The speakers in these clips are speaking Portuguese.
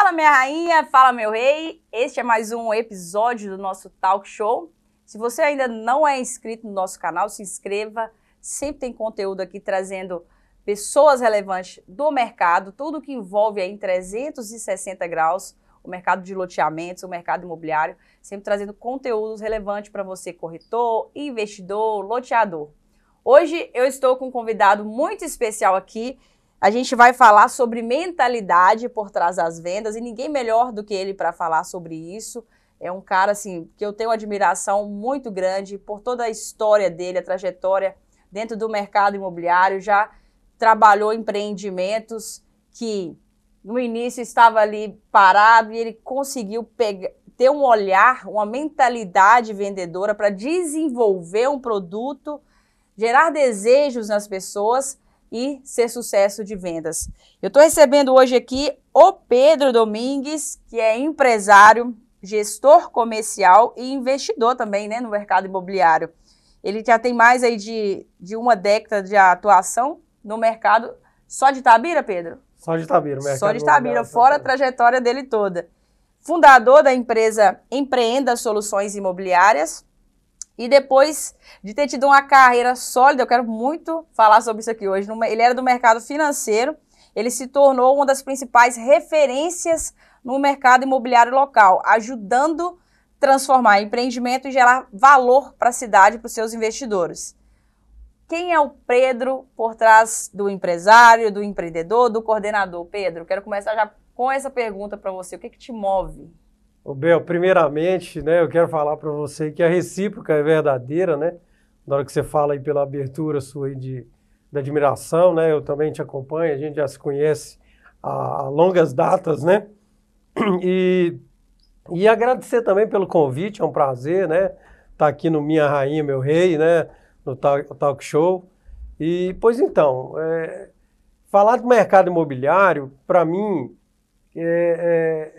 Fala, minha rainha, fala, meu rei. Este é mais um episódio do nosso Talk Show. Se você ainda não é inscrito no nosso canal, se inscreva. Sempre tem conteúdo aqui trazendo pessoas relevantes do mercado, tudo que envolve aí em 360 graus, o mercado de loteamentos, o mercado imobiliário, sempre trazendo conteúdos relevantes para você, corretor, investidor, loteador. Hoje eu estou com um convidado muito especial aqui. A gente vai falar sobre mentalidade por trás das vendas e ninguém melhor do que ele para falar sobre isso. É um cara assim que eu tenho uma admiração muito grande por toda a história dele, a trajetória dentro do mercado imobiliário. Já trabalhou em empreendimentos que no início estava ali parado e ele conseguiu ter um olhar, uma mentalidade vendedora para desenvolver um produto, gerar desejos nas pessoas e ser sucesso de vendas. Eu estou recebendo hoje aqui o Pedro Domingues, que é empresário, gestor comercial e investidor também, né, no mercado imobiliário. Ele já tem mais aí de uma década de atuação no mercado. Só de Itabira, Pedro? Só de Itabira, mercado Só de Itabira, fora a trajetória dele toda. Fundador da empresa Empreenda Soluções Imobiliárias. E depois de ter tido uma carreira sólida, eu quero muito falar sobre isso aqui hoje. Ele era do mercado financeiro, ele se tornou uma das principais referências no mercado imobiliário local, ajudando a transformar empreendimento e gerar valor para a cidade, para os seus investidores. Quem é o Pedro por trás do empresário, do empreendedor, do coordenador? Pedro, quero começar já com essa pergunta para você. O que te move? Ô Bel, primeiramente, né, eu quero falar para você que a recíproca é verdadeira, né? Na hora que você fala aí pela abertura sua aí de admiração, né? Eu também te acompanho, a gente já se conhece há longas datas, né? E agradecer também pelo convite, é um prazer, né? Estar aqui no Minha Rainha, Meu Rei, né? No Talk Show. E, pois então, falar do mercado imobiliário, para mim,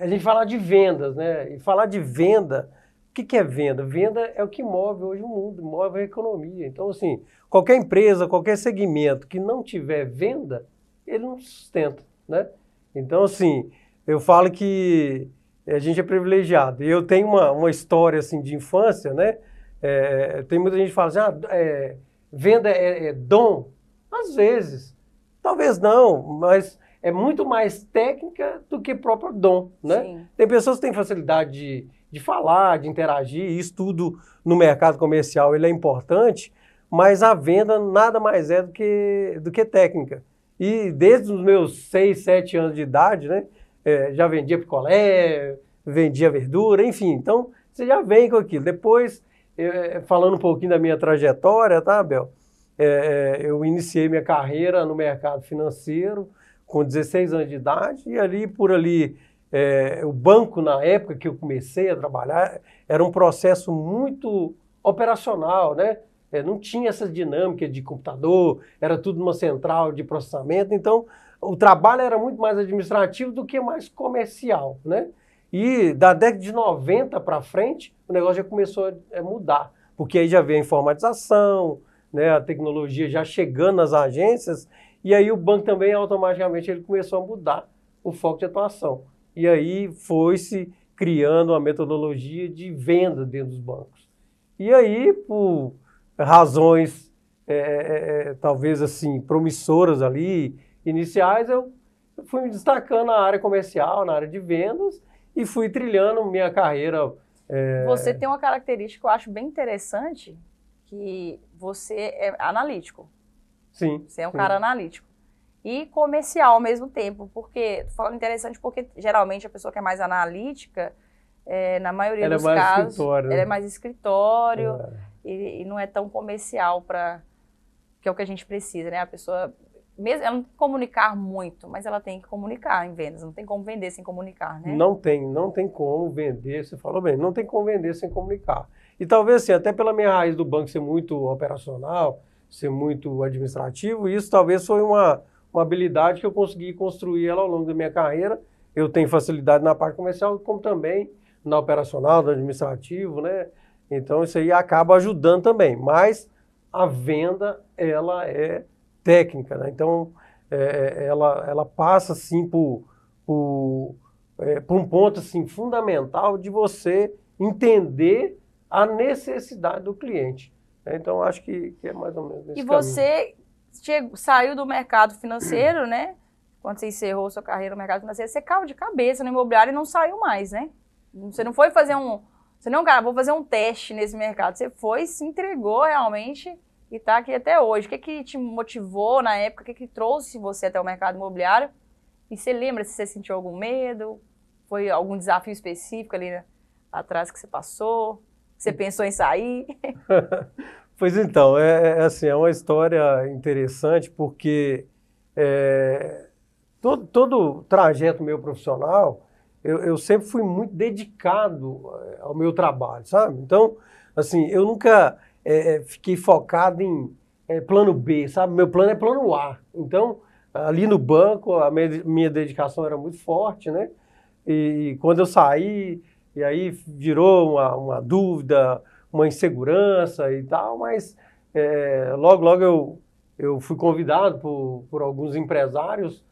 a gente falar de vendas, né? E falar de venda, o que é venda? Venda é o que move hoje o mundo, move a economia. Então, assim, qualquer empresa, qualquer segmento que não tiver venda, ele não sustenta, né? Então, assim, eu falo que a gente é privilegiado. E eu tenho uma história, assim, de infância, né? Tem muita gente que fala assim, venda é dom? Às vezes. Talvez não, mas é muito mais técnica do que próprio dom, né? Sim. Tem pessoas que têm facilidade de falar, de interagir, e isso tudo no mercado comercial ele é importante, mas a venda nada mais é do que técnica. E desde os meus 6, 7 anos de idade, né, já vendia picolé, vendia verdura, enfim, então você já vem com aquilo. Depois, falando um pouquinho da minha trajetória, tá, Bel? Eu iniciei minha carreira no mercado financeiro, com 16 anos de idade, e por ali, o banco, na época que eu comecei a trabalhar, era um processo muito operacional, né? Não tinha essa dinâmica de computador, era tudo numa central de processamento, então o trabalho era muito mais administrativo do que mais comercial, né? E da década de 90 para frente, o negócio já começou a mudar, porque aí já veio a informatização, né? A tecnologia já chegando nas agências, e aí o banco também automaticamente ele começou a mudar o foco de atuação. E aí foi-se criando uma metodologia de venda dentro dos bancos. E aí, por razões talvez assim promissoras ali, iniciais, eu fui me destacando na área comercial, na área de vendas, e fui trilhando minha carreira. Você tem uma característica que eu acho bem interessante, que você é analítico. Sim. Você é um cara analítico. E comercial ao mesmo tempo, porque, tô falando interessante porque geralmente a pessoa que é mais analítica, na maioria dos casos, ela é mais escritório e não é tão comercial que é o que a gente precisa, né? A pessoa, mesmo ela não tem que comunicar muito, mas ela tem que comunicar em vendas, não tem como vender sem comunicar, né? Não tem como vender, você falou bem, não tem como vender sem comunicar. E talvez assim, até pela minha raiz do banco ser muito operacional, ser muito administrativo, isso talvez foi uma habilidade que eu consegui construir ela ao longo da minha carreira. Eu tenho facilidade na parte comercial, como também na operacional, no administrativo, né? Então isso aí acaba ajudando também, mas a venda, ela é técnica, né? Então ela passa assim por por um ponto assim, fundamental de você entender a necessidade do cliente. Então, acho que é mais ou menos nesse E caminho. você saiu do mercado financeiro, né? Quando você encerrou sua carreira no mercado financeiro, você caiu de cabeça no imobiliário e não saiu mais, né? Você não foi fazer Você não, cara, vou fazer um teste nesse mercado. Você foi, se entregou realmente e está aqui até hoje. O que te motivou na época? O que trouxe você até o mercado imobiliário? E você lembra se você sentiu algum medo? Foi algum desafio específico ali, né, atrás que você passou? Você pensou em sair? Pois então, assim, é uma história interessante porque todo trajeto meu profissional, eu sempre fui muito dedicado ao meu trabalho, sabe? Então, assim, eu nunca fiquei focado em plano B, sabe? Meu plano é plano A. Então, ali no banco, a minha dedicação era muito forte, né? E quando eu saí, e aí virou uma dúvida, uma insegurança e tal, mas logo eu fui convidado por alguns empresários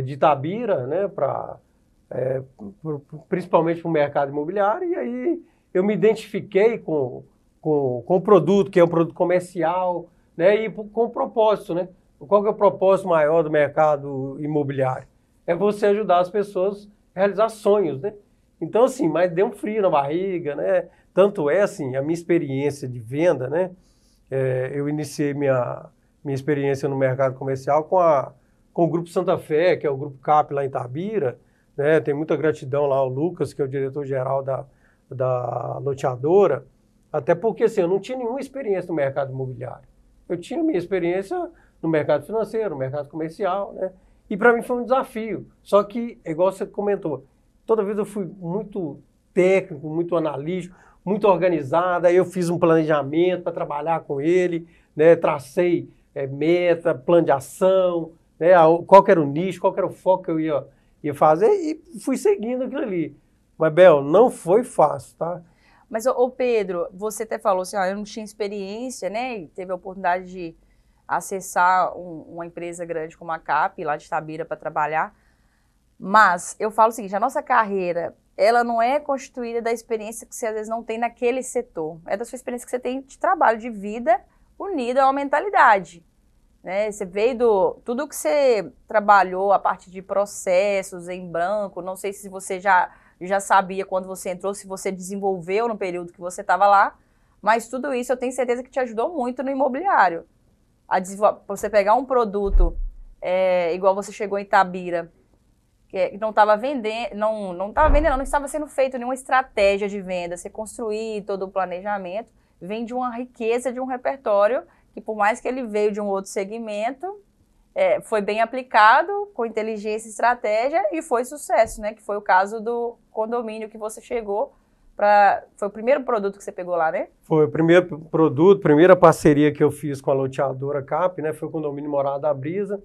de Itabira, né, principalmente para o mercado imobiliário, e aí eu me identifiquei com o produto, que é um produto comercial, né, e com o propósito, né? Qual que é o propósito maior do mercado imobiliário? É você ajudar as pessoas a realizar sonhos, né? Então, assim, mas deu um frio na barriga, né? Tanto é, assim, a minha experiência de venda, né? Eu iniciei minha experiência no mercado comercial com o Grupo Santa Fé, que é o Grupo CAP lá em Itabira, né? Tem muita gratidão lá ao Lucas, que é o diretor-geral da loteadora, até porque, assim, eu não tinha nenhuma experiência no mercado imobiliário. Eu tinha minha experiência no mercado financeiro, no mercado comercial, né? E para mim foi um desafio. Só que, igual você comentou, toda vez eu fui muito técnico, muito analítico, muito organizado. Aí eu fiz um planejamento para trabalhar com ele, né? Tracei meta, plano de ação, né? Qual que era o nicho, qual que era o foco que eu ia fazer e fui seguindo aquilo ali. Mas, Bel, não foi fácil, tá? Mas, ô Pedro, você até falou assim, eu não tinha experiência, né? E teve a oportunidade de acessar uma empresa grande como a CAP, lá de Itabira, para trabalhar. Mas eu falo o seguinte, a nossa carreira, ela não é constituída da experiência que você às vezes não tem naquele setor. É da sua experiência que você tem de trabalho, de vida, unida a uma mentalidade. Né? Você veio tudo que você trabalhou, a parte de processos em branco, não sei se você já sabia quando você entrou, se você desenvolveu no período que você estava lá, mas tudo isso eu tenho certeza que te ajudou muito no imobiliário. Você pegar um produto, igual você chegou em Itabira, que não estava vendendo, não estava sendo feito nenhuma estratégia de venda, você construir todo o planejamento, vem de uma riqueza, de um repertório, que por mais que ele veio de um outro segmento, foi bem aplicado, com inteligência e estratégia, e foi sucesso, né? Que foi o caso do condomínio que você chegou. Foi o primeiro produto que você pegou lá, né? Foi o primeiro produto, primeira parceria que eu fiz com a loteadora CAP, né? Foi o condomínio Morada da Brisa.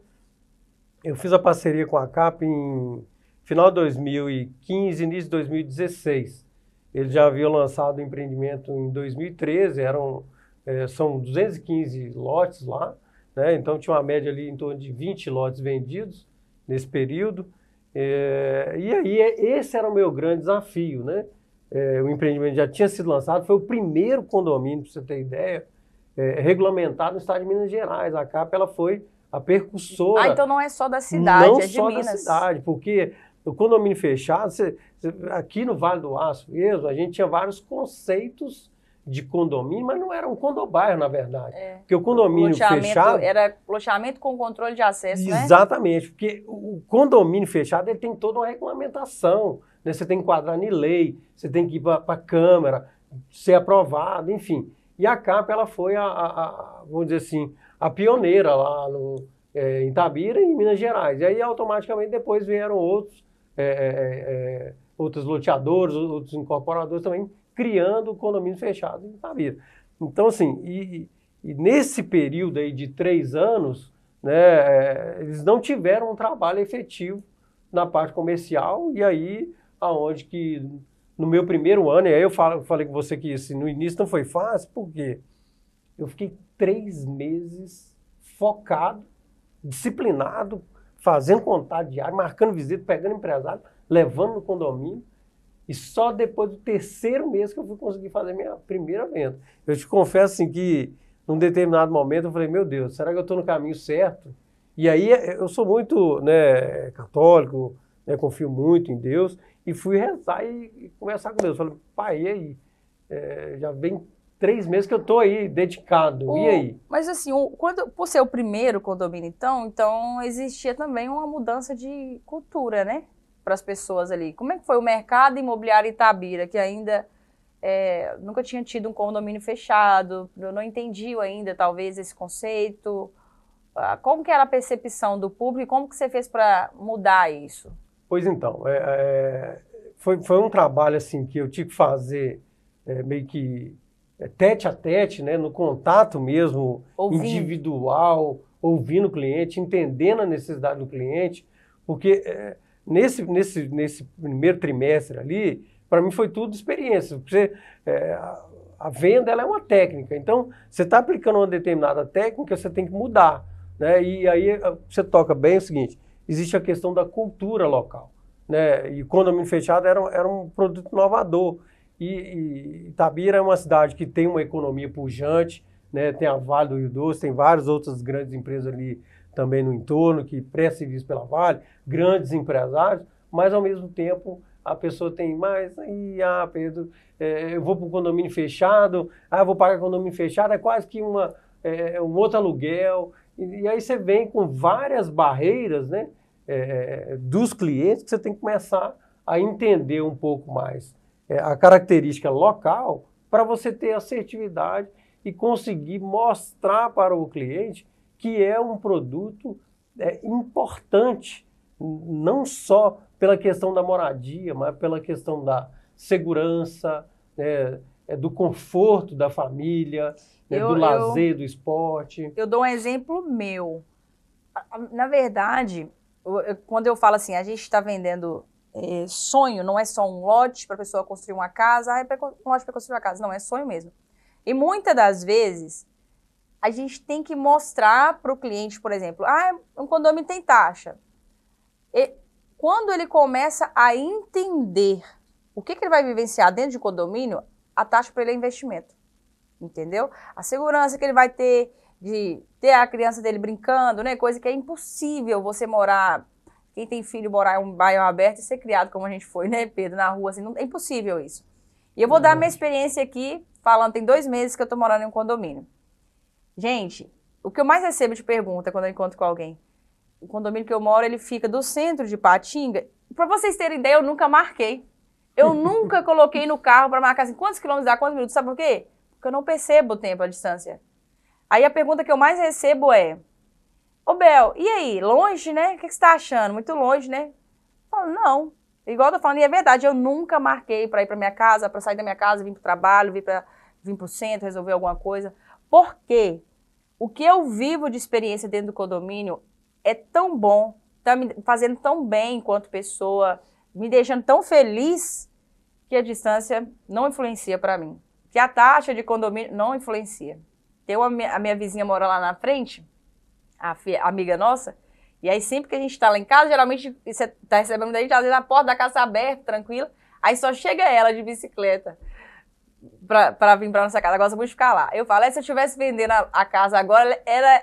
Eu fiz a parceria com a CAP em final de 2015, início de 2016. Eles já haviam lançado o empreendimento em 2013, são 215 lotes lá, né? Então tinha uma média ali em torno de 20 lotes vendidos nesse período. E aí esse era o meu grande desafio, né? O empreendimento já tinha sido lançado, foi o primeiro condomínio, para você ter ideia, regulamentado no estado de Minas Gerais. A CAP ela foi a percussora. Então não é só da cidade, não é de só Minas. da cidade, porque o condomínio fechado, aqui no Vale do Aço mesmo, a gente tinha vários conceitos de condomínio, mas não era um condobairro, na verdade. Porque o condomínio fechado... Era loteamento com controle de acesso, né? Exatamente, porque o condomínio fechado ele tem toda uma regulamentação, né? Você tem que enquadrar em lei, você tem que ir para a Câmara, ser aprovado, enfim. E a CAP, ela foi vamos dizer assim, a pioneira lá em Itabira e em Minas Gerais. E aí, automaticamente, depois vieram outros loteadores, outros incorporadores também, criando condomínio fechado em Itabira. Então, assim, e nesse período aí de 3 anos, né, eles não tiveram um trabalho efetivo na parte comercial, e aí, aonde que, no meu primeiro ano, e aí eu falei com você que assim, no início não foi fácil, porque eu fiquei 3 meses focado, disciplinado, fazendo contato diário, marcando visita, pegando empresário, levando no condomínio. E só depois do terceiro mês que eu fui conseguir fazer minha primeira venda. Eu te confesso assim, que num determinado momento eu falei, meu Deus, será que eu estou no caminho certo? E aí eu sou muito, né, católico, né, confio muito em Deus, e fui rezar e conversar com Deus. Falei, pai, e aí? Já vem 3 meses que eu estou aí, dedicado, e aí? Mas assim, por ser o primeiro condomínio, então existia também uma mudança de cultura, né? Para as pessoas ali. Como é que foi o mercado imobiliário Itabira, que ainda nunca tinha tido um condomínio fechado, eu não entendi ainda, talvez, esse conceito. Como que era a percepção do público e como que você fez para mudar isso? Pois então, foi um trabalho assim que eu tive que fazer meio que tete a tete, né, no contato mesmo, individual, ouvindo o cliente, entendendo a necessidade do cliente, porque nesse primeiro trimestre ali, para mim foi tudo experiência. A venda ela é uma técnica, então você está aplicando uma determinada técnica, você tem que mudar, né? E aí você toca bem o seguinte, existe a questão da cultura local, né? E o condomínio fechado era um produto inovador. E Itabira é uma cidade que tem uma economia pujante, né? Tem a Vale do Rio Doce, tem várias outras grandes empresas ali também no entorno que prestam serviço pela Vale, grandes empresários, mas ao mesmo tempo a pessoa tem mais, Pedro, eu vou para um condomínio fechado, eu vou pagar condomínio fechado, é quase que um outro aluguel, e aí você vem com várias barreiras, né, dos clientes que você tem que começar a entender um pouco mais a característica local para você ter assertividade e conseguir mostrar para o cliente que é um produto importante, não só pela questão da moradia, mas pela questão da segurança, do conforto da família, do lazer, do esporte. Eu dou um exemplo meu. Na verdade, quando eu falo assim, a gente está vendendo sonho, não é só um lote para a pessoa construir uma casa, um lote para construir uma casa, não, é sonho mesmo. E muitas das vezes, a gente tem que mostrar para o cliente, por exemplo, um condomínio tem taxa. E quando ele começa a entender o que ele vai vivenciar dentro de condomínio, a taxa para ele é investimento, entendeu? A segurança que ele vai ter de ter a criança dele brincando, né? Coisa que é impossível você morar, quem tem filho morar em um bairro aberto e ser criado como a gente foi, né, Pedro, na rua, assim, não, é impossível isso. E eu vou dar minha experiência aqui, falando, tem 2 meses que eu tô morando em um condomínio. Gente, o que eu mais recebo de pergunta quando eu encontro com alguém, o condomínio que eu moro, ele fica do centro de Patinga. Para vocês terem ideia, eu nunca marquei. Eu nunca coloquei no carro para marcar assim, quantos quilômetros dá, quantos minutos, sabe por quê? Porque eu não percebo o tempo, a distância. Aí a pergunta que eu mais recebo é, ô Bel, e aí, longe, né? O que você tá achando? Muito longe, né? Eu falo, não. Igual eu tô falando, e é verdade, eu nunca marquei para ir para minha casa, para sair da minha casa, vir pro trabalho, vir pro centro, resolver alguma coisa. Por quê? O que eu vivo de experiência dentro do condomínio é tão bom, tá me fazendo tão bem enquanto pessoa, me deixando tão feliz que a distância não influencia para mim. Que a taxa de condomínio não influencia. A minha vizinha mora lá na frente, a amiga nossa, e aí sempre que a gente tá lá em casa, geralmente você tá recebendo da gente, às vezes a porta da casa tá aberta, tranquila, aí só chega ela de bicicleta pra vir pra nossa casa, gosta muito de ficar lá. Eu falo, se eu estivesse vendendo a casa agora,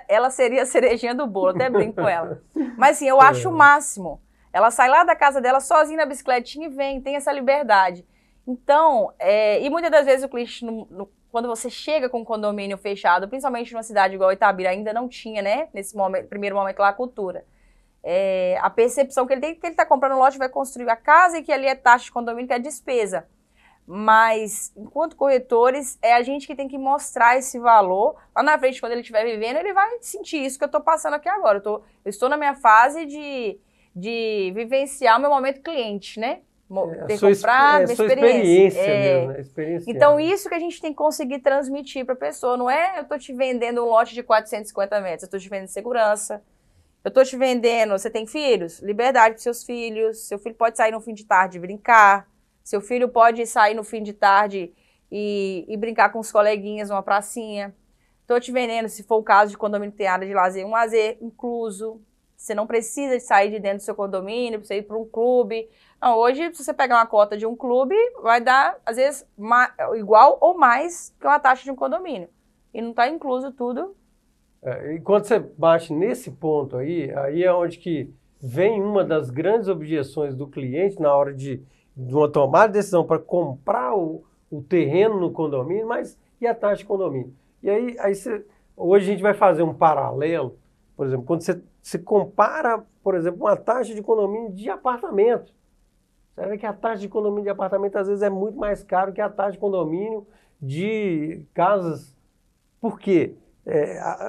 ela seria a cerejinha do bolo, até brinco com ela. Mas assim, eu acho o máximo. Ela sai lá da casa dela sozinha na bicicletinha e vem, tem essa liberdade. Então, e muitas das vezes o cliente, quando você chega com um condomínio fechado, principalmente numa cidade igual Itabira, ainda não tinha, né, nesse primeiro momento lá, a cultura. A percepção que ele tem que ele está comprando um lote, vai construir a casa e que ali é taxa de condomínio, que é despesa. Mas, enquanto corretores, é a gente que tem que mostrar esse valor. Lá na frente, quando ele estiver vivendo, ele vai sentir isso que eu estou passando aqui agora. Eu estou na minha fase de vivenciar o meu momento cliente, né? Ter comprado, minha experiência. Mesmo, experiência. Então, isso que a gente tem que conseguir transmitir para a pessoa. Não é eu estou te vendendo um lote de 450 metros, eu estou te vendendo segurança. Eu estou te vendendo, você tem filhos? Liberdade para seus filhos. Seu filho pode sair no fim de tarde e brincar. Seu filho pode sair no fim de tarde e brincar com os coleguinhas numa pracinha. Estou te vendendo, se for o caso de condomínio que tem área de lazer, um lazer incluso. você não precisa de sair de dentro do seu condomínio, para você ir para um clube. Não, hoje, se você pegar uma cota de um clube, vai dar, às vezes, igual ou mais que uma taxa de um condomínio. E não está incluso tudo. E quando você bate nesse ponto aí é onde que vem uma das grandes objeções do cliente na hora de uma tomada de decisão para comprar o terreno no condomínio, mas e a taxa de condomínio? E aí hoje a gente vai fazer um paralelo, por exemplo, quando você compara, por exemplo, uma taxa de condomínio de apartamento. Você vê que a taxa de condomínio de apartamento às vezes é muito mais caro que a taxa de condomínio de casas. Por quê?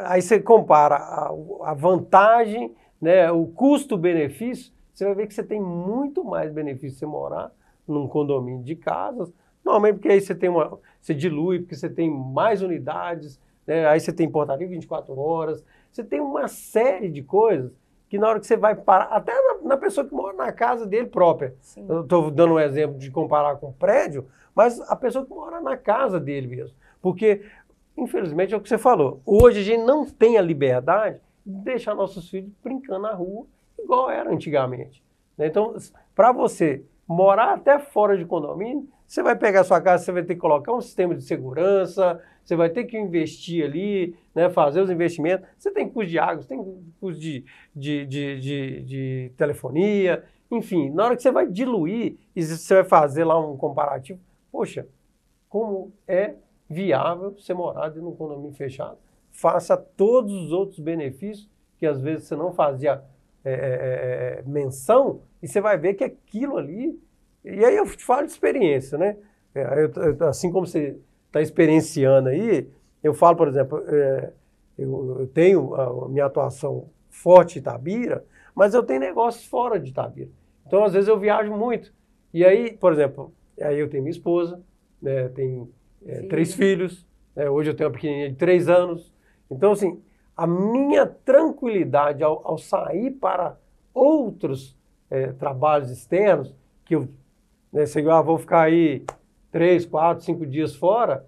Aí você compara a vantagem, né, o custo-benefício, você vai ver que você tem muito mais benefício você morar num condomínio de casas, normalmente porque aí você dilui, porque você tem mais unidades, né, aí você tem portaria 24 horas, você tem uma série de coisas que na hora que você vai parar, até na pessoa que mora na casa dele própria. Sim. Eu estou dando um exemplo de comparar com prédio, mas a pessoa que mora na casa dele mesmo. Porque, infelizmente, é o que você falou. Hoje a gente não tem a liberdade de deixar nossos filhos brincando na rua, igual era antigamente. Então, para você morar até fora de condomínio, você vai pegar a sua casa, você vai ter que colocar um sistema de segurança, você vai ter que investir ali, né, fazer os investimentos. Você tem custo de água, você tem custo de telefonia, enfim. Na hora que você vai diluir e você vai fazer lá um comparativo, poxa, como é viável você morar dentro de um condomínio fechado? Faça todos os outros benefícios que às vezes você não fazia menção, e você vai ver que aquilo ali... E aí eu te falo de experiência, né? Assim como você está experienciando aí, eu falo, por exemplo, eu tenho a minha atuação forte em Itabira, mas eu tenho negócios fora de Itabira. Então, às vezes, eu viajo muito. E aí, por exemplo, aí eu tenho minha esposa, né, tenho 3 filhos, né, hoje eu tenho uma pequenininha de 3 anos. Então, assim, a minha tranquilidade ao sair para outros trabalhos externos, que eu sei, vou ficar aí 3, 4, 5 dias fora,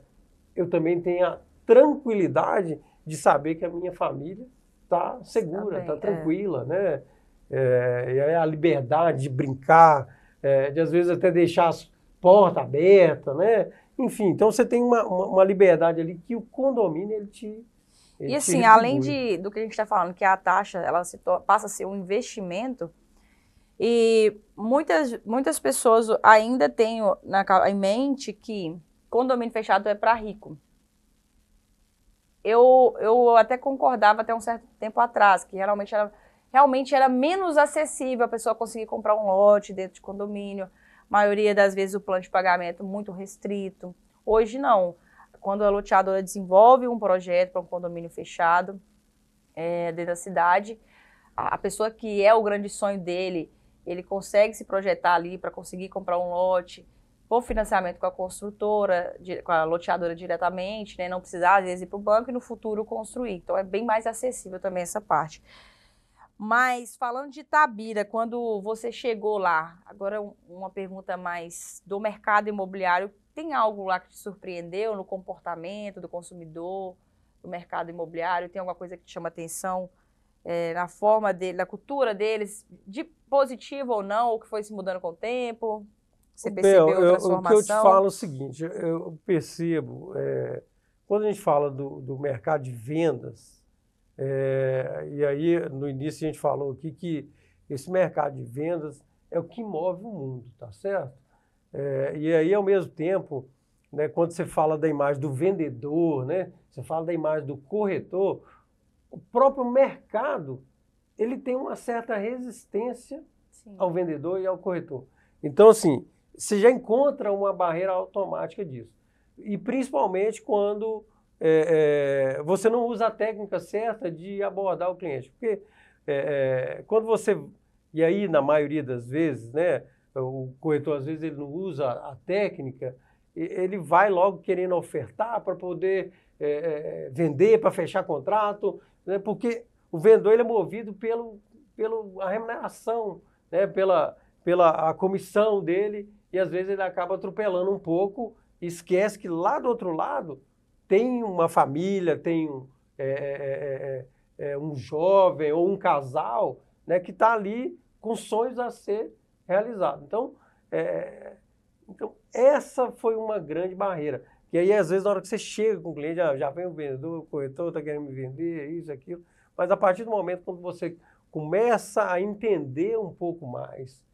eu também tenho a tranquilidade de saber que a minha família está segura, está tranquila, né? E aí a liberdade de brincar, de às vezes até deixar as portas abertas, né? Enfim, então você tem uma liberdade ali que o condomínio ele te e assim, além do que a gente está falando, que a taxa ela passa a ser um investimento, e muitas pessoas ainda têm em mente que condomínio fechado é para rico. Eu até concordava até um certo tempo atrás, que realmente era menos acessível a pessoa conseguir comprar um lote dentro de condomínio. A maioria das vezes o plano de pagamento muito restrito. Hoje não. Quando a loteadora desenvolve um projeto para um condomínio fechado dentro da cidade, a pessoa que é o grande sonho dele, ele consegue se projetar ali para conseguir comprar um lote, por financiamento com a construtora, com a loteadora diretamente, né? Não precisar, às vezes, ir para o banco e no futuro construir. Então, é bem mais acessível também essa parte. Mas, falando de Itabira, quando você chegou lá, agora uma pergunta mais do mercado imobiliário, tem algo lá que te surpreendeu no comportamento do consumidor, do mercado imobiliário? Tem alguma coisa que te chama atenção na forma dele, na cultura deles, de positivo ou não, ou que foi se mudando com o tempo? Você percebeu a transformação? O que eu te falo é o seguinte, eu percebo, quando a gente fala do mercado de vendas, e aí no início a gente falou aqui que esse mercado de vendas é o que move o mundo, tá certo? E aí ao mesmo tempo, né, quando você fala da imagem do vendedor, né, você fala da imagem do corretor, o próprio mercado ele tem uma certa resistência ao vendedor e ao corretor. Então, assim, você já encontra uma barreira automática disso. E principalmente quando você não usa a técnica certa de abordar o cliente. Porque quando você... E aí, na maioria das vezes, né, o corretor, às vezes, ele não usa a técnica, ele vai logo querendo ofertar para poder vender, para fechar contrato, né, porque o vendedor ele é movido pela remuneração, né, pela a comissão dele, e às vezes ele acaba atropelando um pouco e esquece que lá do outro lado tem uma família, tem um jovem ou um casal né, que está ali com sonhos a ser realizados. Então, essa foi uma grande barreira. E aí, às vezes, na hora que você chega com o cliente, já vem o vendedor, o corretor está querendo me vender, isso, aquilo. Mas a partir do momento quando você começa a entender um pouco mais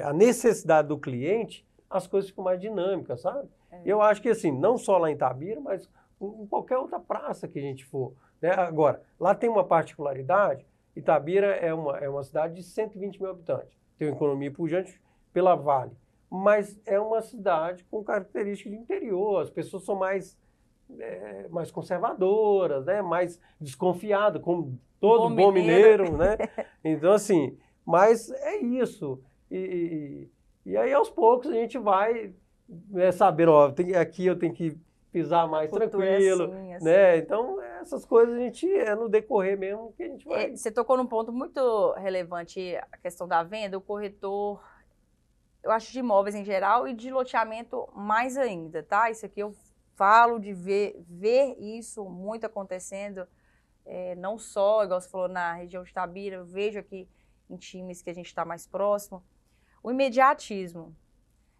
a necessidade do cliente, as coisas ficam mais dinâmicas, sabe? Eu acho que, assim, não só lá em Itabira, mas em qualquer outra praça que a gente for, né? Agora, lá tem uma particularidade. Itabira é uma cidade de 120 mil habitantes. Tem uma economia pujante pela Vale. Mas é uma cidade com características de interior. As pessoas são mais conservadoras, né? Mais desconfiadas, como todo bom mineiro, né? Então, assim, mas é isso. E aí, aos poucos, a gente vai sabendo, ó, aqui eu tenho que pisar mais tranquilo, assim. né? Então, essas coisas a gente, no decorrer mesmo que a gente vai... Você tocou num ponto muito relevante, a questão da venda, o corretor, eu acho, de imóveis em geral e de loteamento mais ainda, tá? Isso aqui eu falo de ver isso muito acontecendo, não só, igual você falou, na região de Itabira, eu vejo aqui em times que a gente está mais próximo, o imediatismo.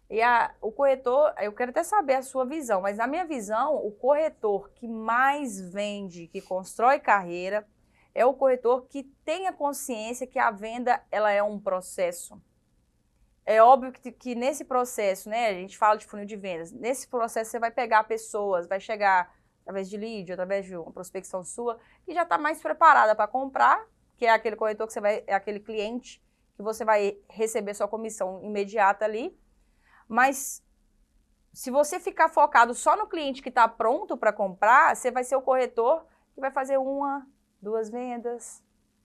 E o corretor, eu quero até saber a sua visão, mas na minha visão, o corretor que mais vende, que constrói carreira, é o corretor que tem a consciência que a venda ela é um processo. É óbvio que nesse processo, né, a gente fala de funil de vendas, nesse processo você vai pegar pessoas, vai chegar através de lead, através de uma prospecção sua, que já está mais preparada para comprar, que é aquele corretor que é aquele cliente que você vai receber sua comissão imediata ali. Mas se você ficar focado só no cliente que está pronto para comprar, você vai ser o corretor que vai fazer 1, 2 vendas.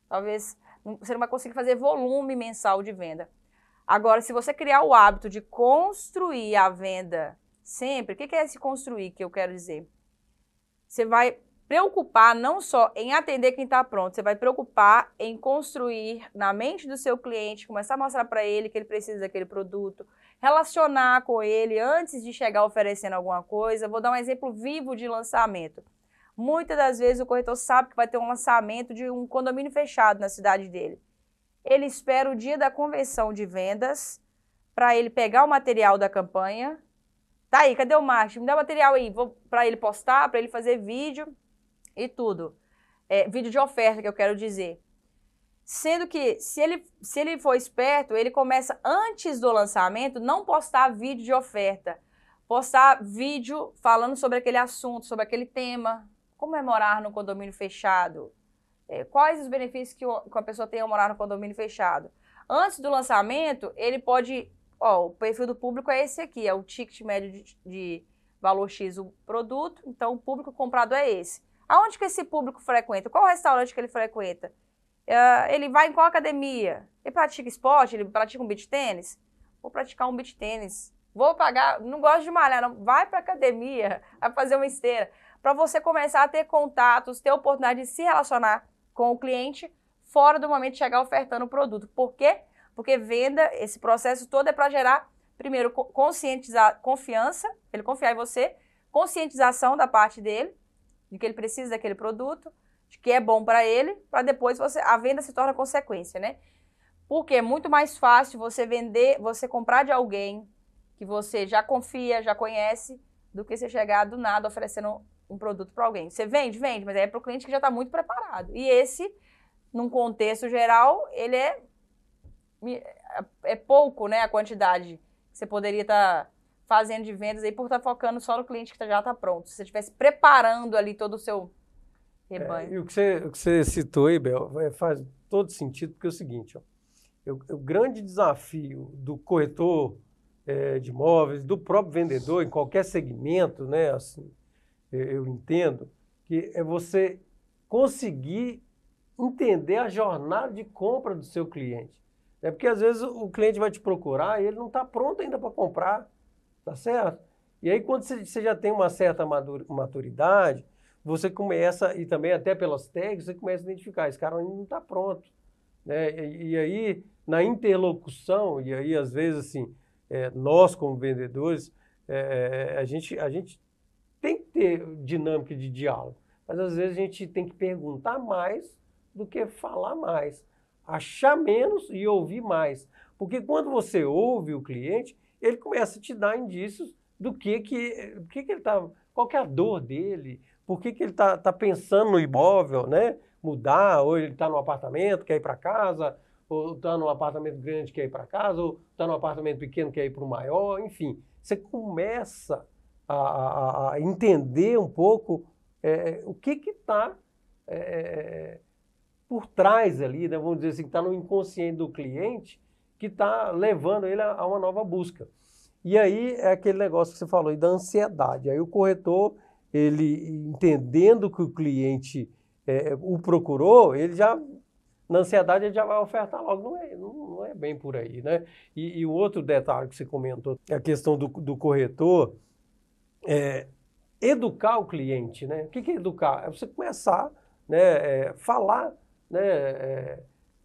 Talvez você não vai conseguir fazer volume mensal de venda. Agora, se você criar o hábito de construir a venda sempre, o que é esse construir que eu quero dizer? Você vai preocupar não só em atender quem está pronto, você vai preocupar em construir na mente do seu cliente, começar a mostrar para ele que ele precisa daquele produto, relacionar com ele antes de chegar oferecendo alguma coisa. Vou dar um exemplo vivo de lançamento. Muitas das vezes o corretor sabe que vai ter um lançamento de um condomínio fechado na cidade dele. Ele espera o dia da convenção de vendas para ele pegar o material da campanha. Tá aí, cadê o marketing? Me dá o material aí, para ele postar, para ele fazer vídeo e tudo. Vídeo de oferta, que eu quero dizer. Sendo que, se ele for esperto, ele começa antes do lançamento não postar vídeo de oferta. Postar vídeo falando sobre aquele assunto, sobre aquele tema. Como é morar no condomínio fechado? Quais os benefícios que a pessoa tem ao morar no condomínio fechado? Antes do lançamento, ele pode... o perfil do público é esse aqui, é o ticket médio de valor X o produto, então o público comprado é esse. Aonde que esse público frequenta? Qual restaurante que ele frequenta? Ele vai em qual academia? Ele pratica esporte? Ele pratica um beach tênis? Vou praticar um beach tênis. Vou pagar, não gosto de malhar, não. Vai para academia, vai fazer uma esteira. Para você começar a ter contatos, ter a oportunidade de se relacionar com o cliente fora do momento de chegar ofertando o produto. Por quê? Porque venda, esse processo todo é para gerar, primeiro, confiança, ele confiar em você, conscientização da parte dele, de que ele precisa daquele produto, de que é bom para ele, para depois a venda se torna consequência, né? Porque é muito mais fácil você vender, você comprar de alguém que você já confia, já conhece, do que você chegar do nada oferecendo um produto para alguém. Você vende, mas é para o cliente que já está muito preparado. E esse, num contexto geral, ele é pouco, né, a quantidade que você poderia estar fazendo de vendas aí por estar focando só no cliente que já está pronto. Se você estivesse preparando ali todo o seu rebanho. E o que você citou aí, Bel, faz todo sentido, porque é o seguinte, o grande desafio do corretor de imóveis, do próprio vendedor, em qualquer segmento, né, assim, eu entendo, que é você conseguir entender a jornada de compra do seu cliente. Porque às vezes o cliente vai te procurar e ele não está pronto ainda para comprar, tá certo? E aí quando você já tem uma certa maturidade, você começa, e também até pelas tags, você começa a identificar, esse cara ainda não está pronto. Né? E aí, na interlocução, e aí às vezes assim, nós como vendedores, a gente tem que ter dinâmica de diálogo, mas às vezes a gente tem que perguntar mais do que falar mais. achar menos e ouvir mais. Porque quando você ouve o cliente, ele começa a te dar indícios do que ele está, qual que é a dor dele, por que ele está pensando no imóvel, né? Mudar, ou ele está no apartamento, quer ir para casa, ou está num apartamento grande, quer ir para casa, ou está num apartamento pequeno, quer ir para o maior, enfim. Você começa a entender um pouco o que está por trás ali, né? Vamos dizer assim, que está no inconsciente do cliente, que está levando ele a uma nova busca. E aí é aquele negócio que você falou, da ansiedade. Aí o corretor, ele entendendo que o cliente o procurou, ele já, na ansiedade, ele já vai ofertar logo. Não é bem por aí, né? E o outro detalhe que você comentou, a questão do corretor, educar o cliente, né? O que é educar? É você começar, né, falar, né,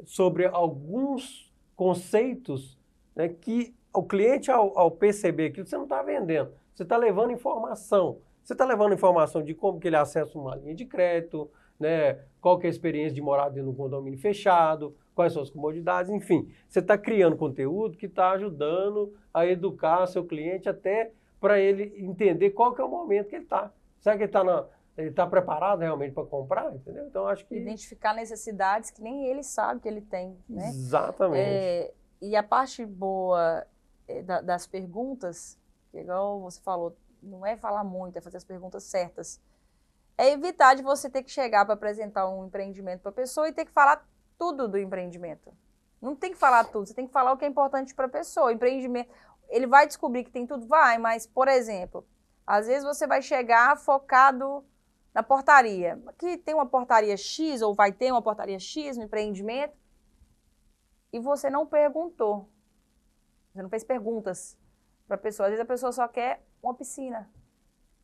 sobre alguns conceitos, né, que o cliente, ao perceber aquilo, você não está vendendo, você está levando informação. Você está levando informação de como que ele acessa uma linha de crédito, né, qual que é a experiência de morar dentro de um condomínio fechado, quais são as comodidades, enfim. Você está criando conteúdo que está ajudando a educar seu cliente até para ele entender qual que é o momento que ele está. Será que ele está preparado realmente para comprar? Entendeu? Então, acho que... Identificar necessidades que nem ele sabe que ele tem, né? Exatamente. E a parte boa das perguntas, que igual você falou, não é falar muito, é fazer as perguntas certas. É evitar de você ter que chegar para apresentar um empreendimento para a pessoa e ter que falar tudo do empreendimento. Não tem que falar tudo, você tem que falar o que é importante para a pessoa. O empreendimento, ele vai descobrir que tem tudo? Vai, mas, por exemplo, às vezes você vai chegar focado na portaria. Aqui tem uma portaria X, ou vai ter uma portaria X no empreendimento, e você não perguntou. Você não fez perguntas para a pessoa. Às vezes a pessoa só quer uma piscina.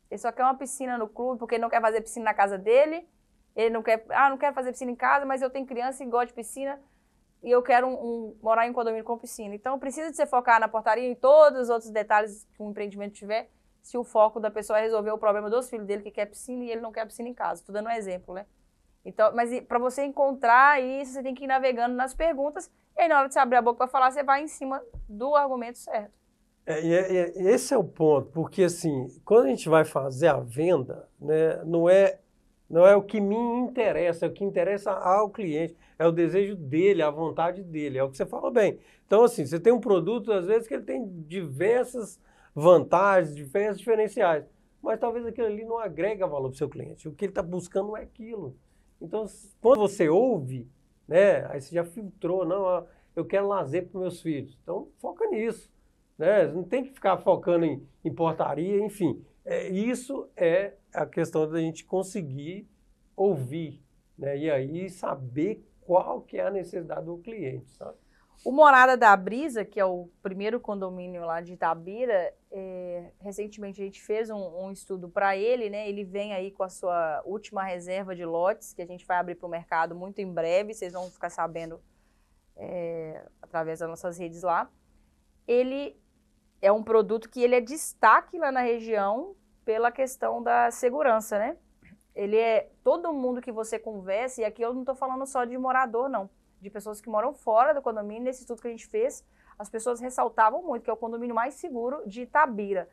Ele só quer uma piscina no clube, porque ele não quer fazer piscina na casa dele. Ele não quer, não quero fazer piscina em casa, mas eu tenho criança e gosto de piscina, e eu quero morar em um condomínio com piscina. Então, precisa de você focar na portaria e em todos os outros detalhes que um empreendimento tiver, se o foco da pessoa é resolver o problema dos filhos dele que quer piscina e ele não quer piscina em casa. Estou dando um exemplo, né? Então, mas para você encontrar isso, você tem que ir navegando nas perguntas, e aí na hora de você abrir a boca para falar, você vai em cima do argumento certo. Esse é o ponto, porque assim, quando a gente vai fazer a venda, né, não é o que me interessa, é o que interessa ao cliente, é o desejo dele, a vontade dele, é o que você falou bem. Então assim, você tem um produto, às vezes, que ele tem diversas vantagens, diversos diferenciais, mas talvez aquilo ali não agrega valor para o seu cliente, o que ele está buscando não é aquilo. Então, quando você ouve, né, aí você já filtrou, não, eu quero lazer para os meus filhos, então foca nisso. Né? Não tem que ficar focando em portaria, enfim. Isso é a questão da gente conseguir ouvir, né? E aí saber qual que é a necessidade do cliente, sabe? O Morada da Brisa, que é o primeiro condomínio lá de Itabira, recentemente a gente fez um estudo para ele, né? Ele vem aí com a sua última reserva de lotes, que a gente vai abrir para o mercado muito em breve, vocês vão ficar sabendo através das nossas redes lá. Ele é um produto que ele é destaque lá na região pela questão da segurança, né? Ele todo mundo que você conversa, e aqui eu não estou falando só de morador, não, de pessoas que moram fora do condomínio. Nesse estudo que a gente fez, as pessoas ressaltavam muito que é o condomínio mais seguro de Itabira.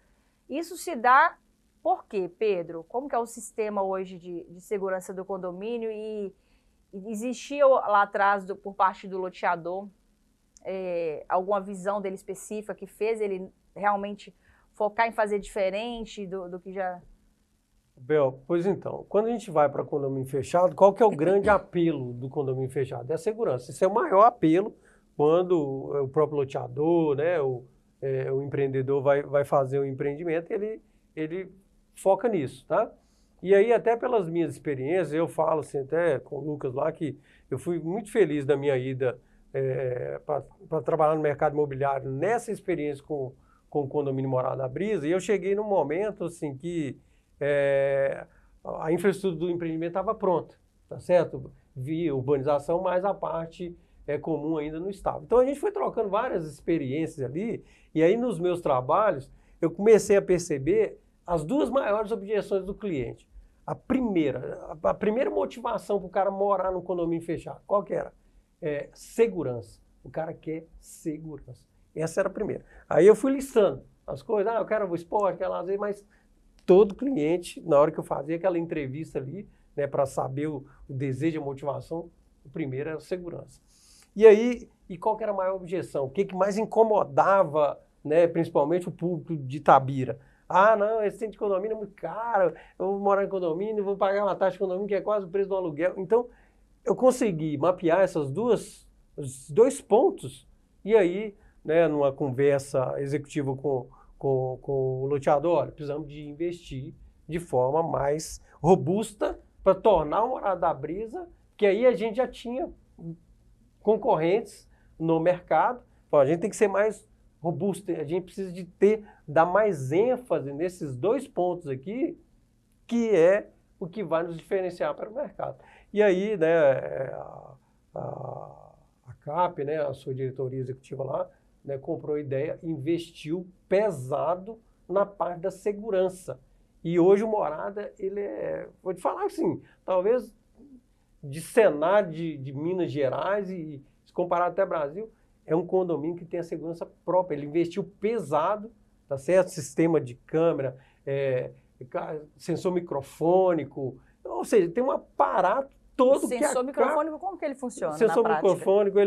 Isso se dá por quê, Pedro? Como que é o sistema hoje de segurança do condomínio? E existia lá atrás, por parte do loteador, alguma visão dele específica que fez ele realmente focar em fazer diferente do que já... Bel, pois então, quando a gente vai para condomínio fechado, qual que é o grande apelo do condomínio fechado? É a segurança. Esse é o maior apelo quando o próprio loteador, né, o empreendedor vai fazer um empreendimento, ele foca nisso, tá? E aí, até pelas minhas experiências, eu falo assim, até com o Lucas lá, que eu fui muito feliz da minha ida para trabalhar no mercado imobiliário nessa experiência com o condomínio Morada da Brisa, e eu cheguei num momento assim que a infraestrutura do empreendimento estava pronta, tá certo? Via urbanização, mas a parte comum ainda não estava. Então a gente foi trocando várias experiências ali, e aí nos meus trabalhos eu comecei a perceber as duas maiores objeções do cliente. A primeira motivação para o cara morar num condomínio fechado, qual que era? segurança. O cara quer segurança. Essa era a primeira. Aí eu fui listando as coisas. Eu quero o esporte, quero lazer, mas todo cliente, na hora que eu fazia aquela entrevista ali, né, para saber o desejo, a motivação, o primeiro era a segurança. E aí, qual que era a maior objeção? O que mais incomodava, né, principalmente o público de Itabira? Não, esse centro de condomínio é muito caro, eu vou morar em condomínio, vou pagar uma taxa de condomínio que é quase o preço do aluguel. Então, eu consegui mapear os dois pontos, e aí, né, numa conversa executiva com o loteador, olha, precisamos de investir de forma mais robusta para tornar o Morada da Brisa, que aí a gente já tinha concorrentes no mercado. A gente tem que ser mais robusto, a gente precisa dar mais ênfase nesses dois pontos aqui, que é o que vai nos diferenciar para o mercado. E aí, né, a CAP, né, a sua diretoria executiva lá, né, comprou a ideia, investiu pesado na parte da segurança. E hoje o Morada, vou te falar assim, talvez de cenário de Minas Gerais e se comparar até Brasil, é um condomínio que tem a segurança própria. Ele investiu pesado, tá certo? Sistema de câmera, sensor microfônico, ou seja, tem um aparato todo que sensor microfônico, como que ele funciona sensor na prática? microfônico,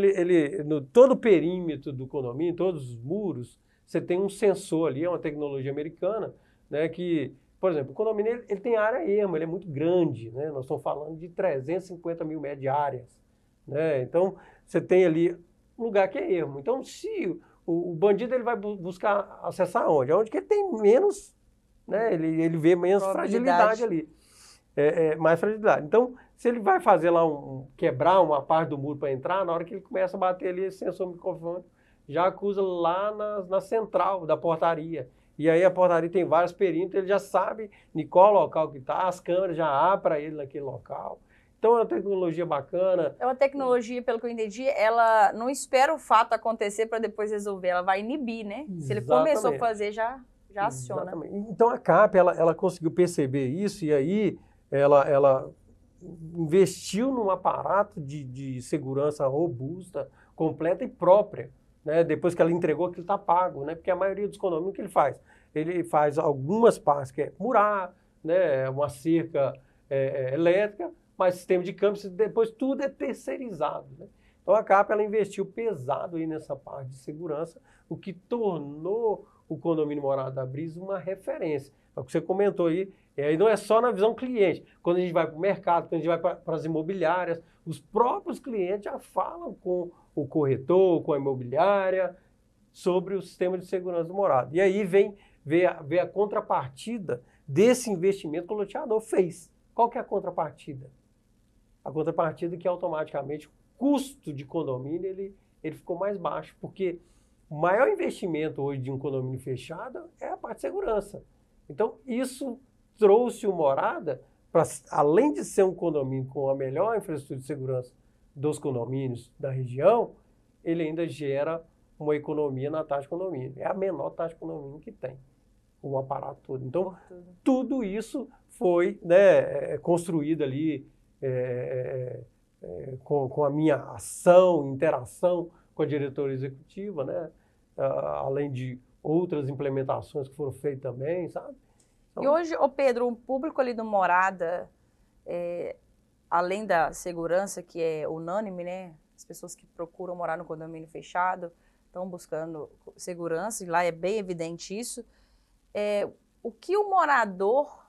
no todo o perímetro do condomínio, todos os muros, você tem um sensor ali, é uma tecnologia americana, né, que, por exemplo, o condomínio ele tem área erma, ele é muito grande, né? Nós estamos falando de 350 mil metros de áreas, né? Então, você tem ali um lugar que é ermo. Então, se o bandido ele vai buscar acessar onde? Onde que ele tem menos, né? Ele vê menos fragilidade ali. Mais fragilidade. Então, se ele vai fazer lá quebrar uma parte do muro para entrar, na hora que ele começa a bater ali esse sensor microfone, já acusa lá na central da portaria. E aí a portaria tem vários perímetros, ele já sabe em qual local que está, as câmeras já abrem para ele naquele local. Então é uma tecnologia bacana. É uma tecnologia, pelo que eu entendi, ela não espera o fato acontecer para depois resolver, ela vai inibir, né? Exatamente. Se ele começou a fazer, já aciona. Exatamente. Então a CAP, ela conseguiu perceber isso e aí ela investiu num aparato de segurança robusta, completa e própria, né? Depois que ela entregou, aquilo está pago, né? Porque a maioria dos condomínios, o que ele faz algumas partes, que é murar, né? Uma cerca elétrica, mas sistema de câmeras, depois tudo é terceirizado, né? Então a CAP ela investiu pesado aí nessa parte de segurança, o que tornou o condomínio Morada da Brisa uma referência. É o que você comentou aí, e aí não é só na visão cliente. Quando a gente vai para o mercado, quando a gente vai para as imobiliárias, os próprios clientes já falam com o corretor, com a imobiliária, sobre o sistema de segurança do Morada. E aí vem a contrapartida desse investimento que o loteador fez. Qual que é a contrapartida? A contrapartida é que automaticamente o custo de condomínio ele ficou mais baixo, porque o maior investimento hoje de um condomínio fechado é a parte de segurança. Então, isso trouxe o Morada, além de ser um condomínio com a melhor infraestrutura de segurança dos condomínios da região, ele ainda gera uma economia na taxa de condomínio. É a menor taxa de condomínio que tem, o aparato todo. Então, tudo isso foi, né, construído ali com a minha ação, interação com a diretoria executiva, né, além de outras implementações que foram feitas também, sabe? Então, e hoje, Pedro, o público ali do Morada, além da segurança, que é unânime, né? As pessoas que procuram morar no condomínio fechado estão buscando segurança, e lá é bem evidente isso. O que o morador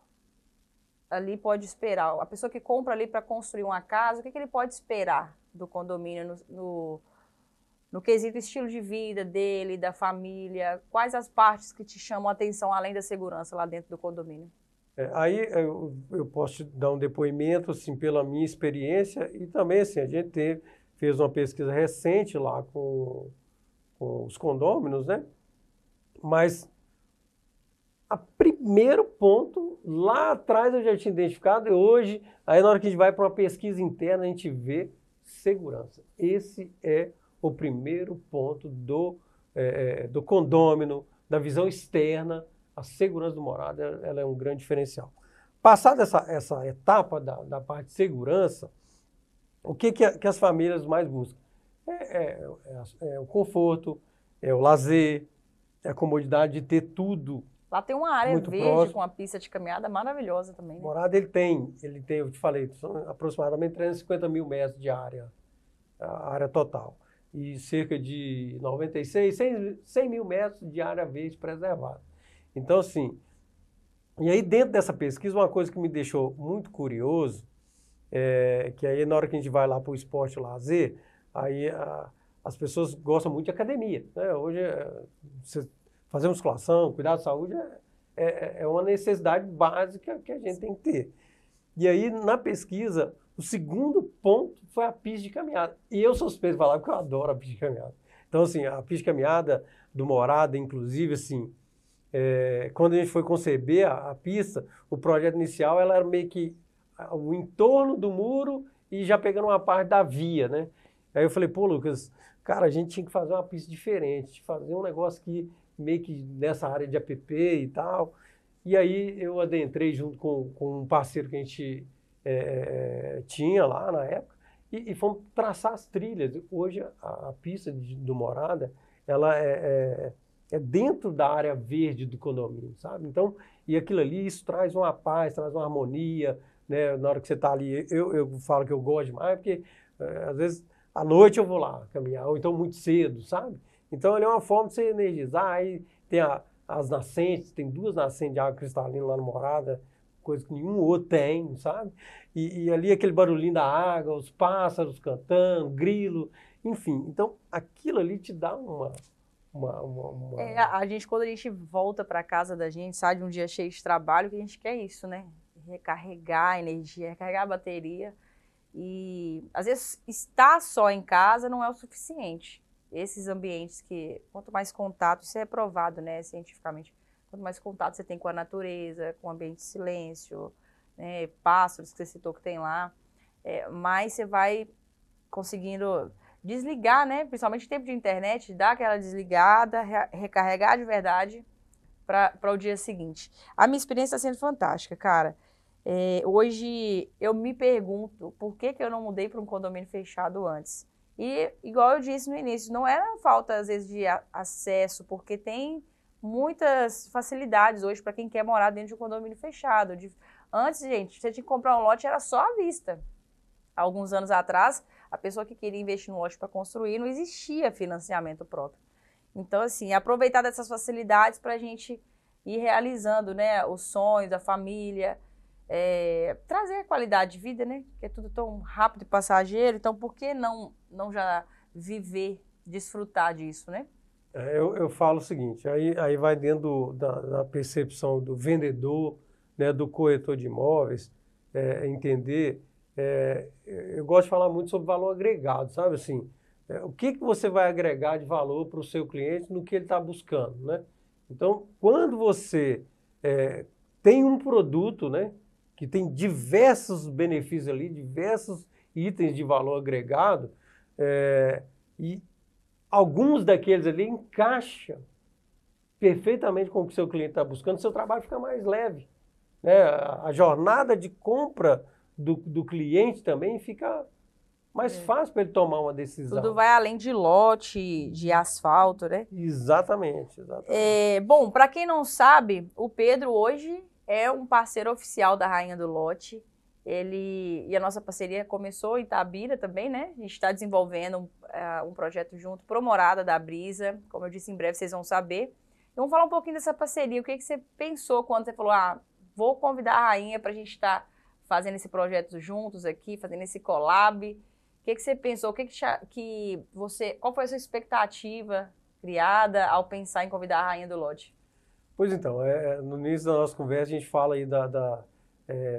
ali pode esperar? A pessoa que compra ali para construir uma casa, o que ele pode esperar do condomínio no quesito estilo de vida dele, da família? Quais as partes que te chamam a atenção, além da segurança, lá dentro do condomínio? Aí eu posso te dar um depoimento, assim, pela minha experiência, e também, assim, a gente fez uma pesquisa recente lá com os condôminos, né? Mas o primeiro ponto, lá atrás eu já tinha identificado, e hoje, aí na hora que a gente vai para uma pesquisa interna, a gente vê segurança. Esse é o primeiro ponto do condômino, da visão externa. A segurança do Morada, ela é um grande diferencial. Passada essa etapa da parte de segurança, o que as famílias mais buscam? É o conforto, é o lazer, é a comodidade de ter tudo. Lá tem uma área muito verde próximo. com a pista de caminhada maravilhosa também, né? Morada ele tem, eu te falei, são aproximadamente 350 mil metros de área, a área total. E cerca de 100 mil metros de área verde preservada. Então, assim, e aí dentro dessa pesquisa, uma coisa que me deixou muito curioso, que aí na hora que a gente vai lá para o esporte e lazer, aí as pessoas gostam muito de academia, né? Hoje, você fazer musculação, cuidar da saúde é uma necessidade básica que a gente tem que ter. E aí, na pesquisa, o segundo ponto foi a pista de caminhada. E eu sou suspeito de falar porque eu adoro a pista de caminhada. Então, assim, a pista de caminhada do Morada, inclusive, assim, quando a gente foi conceber a pista, o projeto inicial ela era meio que o entorno do muro e já pegando uma parte da via, né? Aí eu falei, pô, Lucas, cara, a gente tinha que fazer uma pista diferente, fazer um negócio que meio que nessa área de app e tal. E aí eu adentrei junto com um parceiro que a gente tinha lá na época e fomos traçar as trilhas. Hoje a pista do Morada, ela é dentro da área verde do condomínio, sabe? Então, e aquilo ali, isso traz uma paz, traz uma harmonia, né? Na hora que você está ali, eu falo que eu gosto demais, porque às vezes à noite eu vou lá caminhar, ou então muito cedo, sabe? Então, ele é uma forma de você energizar. Aí tem as nascentes, tem 2 nascentes de água cristalina lá no Morada, coisa que nenhum outro tem, sabe? E ali aquele barulhinho da água, os pássaros cantando, grilo, enfim. Então, aquilo ali te dá a gente, quando a gente volta para casa da gente, sai de um dia cheio de trabalho, que a gente quer isso, né? Recarregar a energia, recarregar a bateria. E, às vezes, estar só em casa não é o suficiente. Esses ambientes que, quanto mais contato, isso é provado, né, cientificamente, quanto mais contato você tem com a natureza, com o ambiente de silêncio, né, pássaros que você citou que tem lá, mais você vai conseguindo desligar, né, principalmente em tempo de internet, dar aquela desligada, recarregar de verdade para o dia seguinte. A minha experiência está sendo fantástica, cara. Hoje eu me pergunto por que eu não mudei para um condomínio fechado antes. E, igual eu disse no início, não era falta, às vezes, de acesso, porque tem muitas facilidades hoje para quem quer morar dentro de um condomínio fechado. Antes, gente, você tinha que comprar um lote, era só à vista. Há alguns anos atrás, a pessoa que queria investir no lote para construir, não existia financiamento próprio. Então, assim, aproveitar dessas facilidades para a gente ir realizando, né, os sonhos da família, trazer a qualidade de vida, né? Que é tudo tão rápido e passageiro, então por que não já viver, desfrutar disso, né? Eu falo o seguinte, aí vai dentro da percepção do vendedor, né, do corretor de imóveis, entender. Eu gosto de falar muito sobre valor agregado, sabe assim? O que você vai agregar de valor para o seu cliente no que ele está buscando, né? Então, quando você tem um produto, né, que tem diversos benefícios ali, diversos itens de valor agregado, e alguns daqueles ali encaixam perfeitamente com o que o seu cliente está buscando, seu trabalho fica mais leve, né? A jornada de compra do cliente também fica mais fácil para ele tomar uma decisão. Tudo vai além de lote, de asfalto, né? Exatamente. Bom, para quem não sabe, o Pedro hoje é um parceiro oficial da Rainha do Lote. E a nossa parceria começou em Itabira também, né? A gente está desenvolvendo um projeto junto pro Morada da Brisa. Como eu disse, em breve vocês vão saber. E vamos falar um pouquinho dessa parceria. O que você pensou quando você falou, vou convidar a Rainha para a gente estar fazendo esse projeto juntos aqui, fazendo esse collab. O que você pensou? Qual foi a sua expectativa criada ao pensar em convidar a Rainha do Lote? Pois então, no início da nossa conversa a gente fala aí da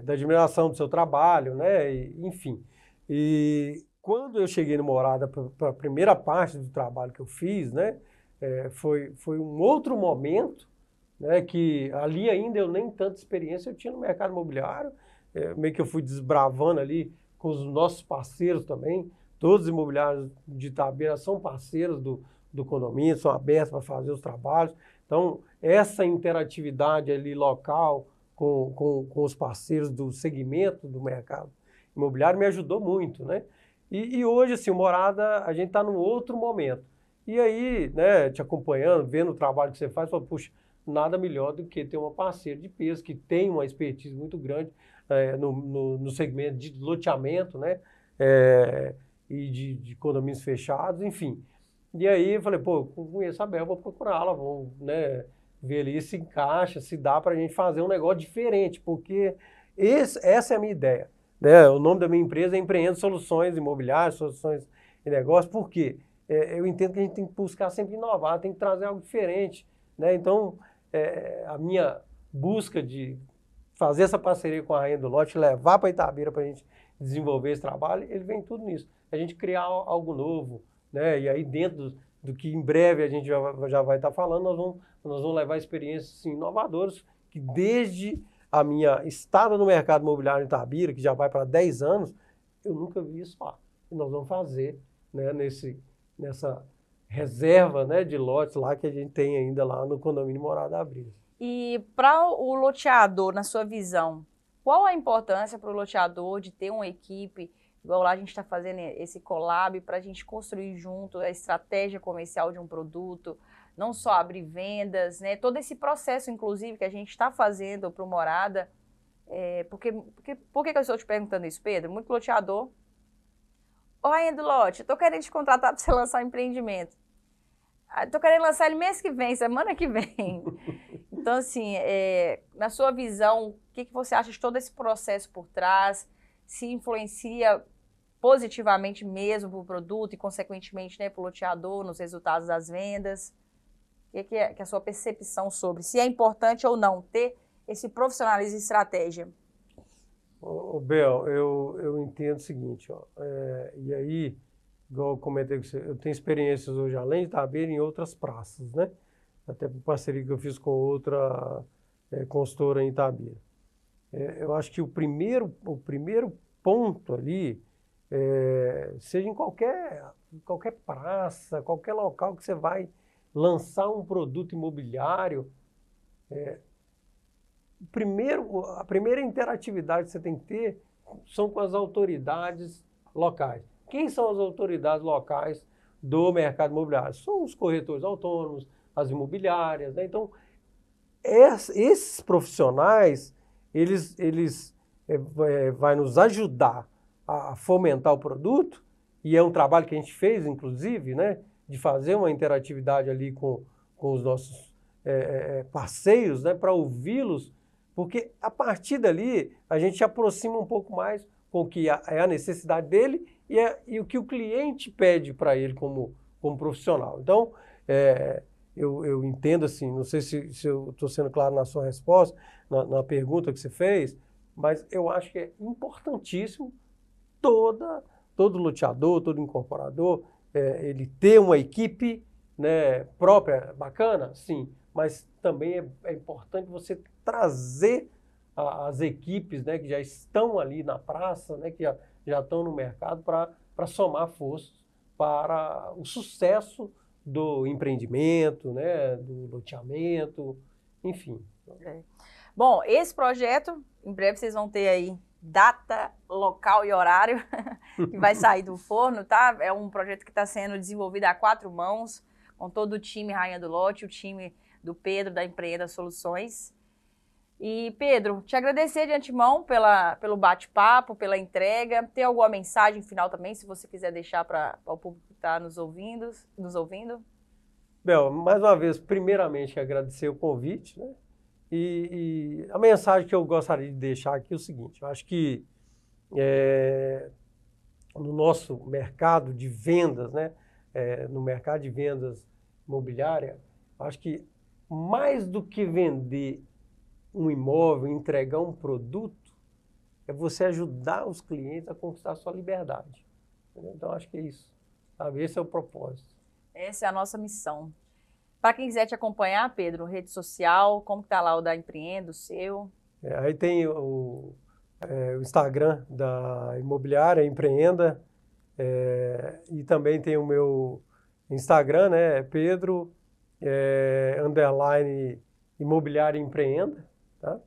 admiração do seu trabalho, né? Enfim. E quando eu cheguei no Morada para a primeira parte do trabalho que eu fiz, né? Foi um outro momento, né? Que ali ainda eu nem tanta experiência eu tinha no mercado imobiliário, meio que eu fui desbravando ali com os nossos parceiros também. Todos os imobiliários de Itabira são parceiros do condomínio, são abertos para fazer os trabalhos. Então, essa interatividade ali local com os parceiros do segmento do mercado imobiliário me ajudou muito, né? E hoje, assim, o Morada, a gente está num outro momento. E aí, né, te acompanhando, vendo o trabalho que você faz, fala, puxa, nada melhor do que ter uma parceira de peso que tem uma expertise muito grande no segmento de loteamento, né, e de condomínios fechados, enfim. E aí eu falei, pô, conheço a Bel, vou procurá-la, vou, né, ver ali se encaixa, se dá para a gente fazer um negócio diferente, porque essa é a minha ideia. Né? O nome da minha empresa é Empreendendo Soluções Imobiliárias, Soluções de Negócios. Por quê? Eu entendo que a gente tem que buscar sempre inovar, tem que trazer algo diferente. Né? Então, a minha busca de fazer essa parceria com a Rainha do Lote, levar para Itabira para a gente desenvolver esse trabalho, ele vem tudo nisso. A gente criar algo novo, né? E aí dentro do que em breve a gente já vai estar falando, nós vamos levar experiências assim, inovadoras, que desde a minha estada no mercado imobiliário em Itabira, que já vai para 10 anos, eu nunca vi isso lá. E nós vamos fazer, né, nessa reserva, né, de lotes lá que a gente tem ainda lá no condomínio Morada da Brisa. E para o loteador, na sua visão, qual a importância para o loteador de ter uma equipe, igual lá a gente está fazendo esse collab, para a gente construir junto a estratégia comercial de um produto, não só abrir vendas, né? Todo esse processo, inclusive, que a gente está fazendo para o Morada. Por que eu estou te perguntando isso, Pedro? Muito loteador. Ô, Rainha do Lote, eu estou querendo te contratar para você lançar um empreendimento. Estou querendo lançar ele mês que vem, semana que vem. Então, assim, na sua visão, o que você acha de todo esse processo por trás? Se influencia positivamente mesmo para o produto e, consequentemente, né, para o loteador, nos resultados das vendas? O que é a sua percepção sobre se é importante ou não ter esse profissionalismo e estratégia? Bel, eu entendo o seguinte, ó, e aí, igual eu comentei com você, eu tenho experiências hoje, além de Itabira, em outras praças, né? Até por parceria que eu fiz com outra consultora em Itabira. Eu acho que o primeiro ponto ali, seja em qualquer praça, qualquer local que você vai lançar um produto imobiliário, a primeira interatividade que você tem que ter são com as autoridades locais. Quem são as autoridades locais do mercado imobiliário? São os corretores autônomos, as imobiliárias, né? Então, esses profissionais, eles vai nos ajudar a fomentar o produto, e é um trabalho que a gente fez, inclusive, né, de fazer uma interatividade ali com os nossos parceiros, né, para ouvi-los, porque a partir dali a gente se aproxima um pouco mais com o que é a necessidade dele e o que o cliente pede para ele como profissional. Então, eu entendo assim, não sei se eu estou sendo claro na sua resposta, na pergunta que você fez, mas eu acho que é importantíssimo todo loteador, todo incorporador, ele ter uma equipe, né, própria, bacana, sim, mas também é importante você trazer as equipes, né, que já estão ali na praça, né, que já estão no mercado para somar forças para o sucesso do empreendimento, né, do loteamento, enfim. Bom, esse projeto, em breve vocês vão ter aí data, local e horário que vai sair do forno, tá? É um projeto que está sendo desenvolvido a 4 mãos, com todo o time Rainha do Lote, o time do Pedro, da Empreenda Soluções. E, Pedro, te agradecer de antemão pelo bate-papo, pela entrega. Tem alguma mensagem final também, se você quiser deixar para o público que está nos ouvindo? Bel, mais uma vez, primeiramente, agradecer o convite, né? E a mensagem que eu gostaria de deixar aqui é o seguinte, eu acho que no nosso mercado de vendas, né, no mercado de vendas imobiliária, acho que mais do que vender um imóvel, entregar um produto, é você ajudar os clientes a conquistar a sua liberdade. Entendeu? Então, acho que é isso. Sabe? Esse é o propósito. Essa é a nossa missão. Para quem quiser te acompanhar, Pedro, rede social, como que tá lá o da Empreenda, o seu? Aí tem o Instagram da imobiliária, Empreenda, e também tem o meu Instagram, né, Pedro, _ imobiliária Empreenda, tá?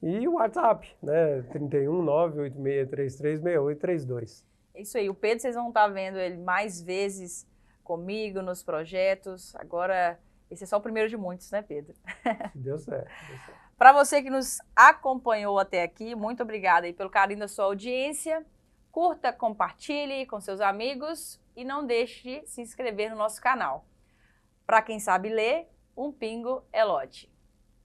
E o WhatsApp, né, 31 986336832. É isso aí, o Pedro, vocês vão estar vendo ele mais vezes comigo nos projetos. Agora, esse é só o primeiro de muitos, né, Pedro? Deu certo. Deu certo. Para você que nos acompanhou até aqui, muito obrigada aí pelo carinho da sua audiência. Curta, compartilhe com seus amigos e não deixe de se inscrever no nosso canal. Para quem sabe ler, um pingo é lote.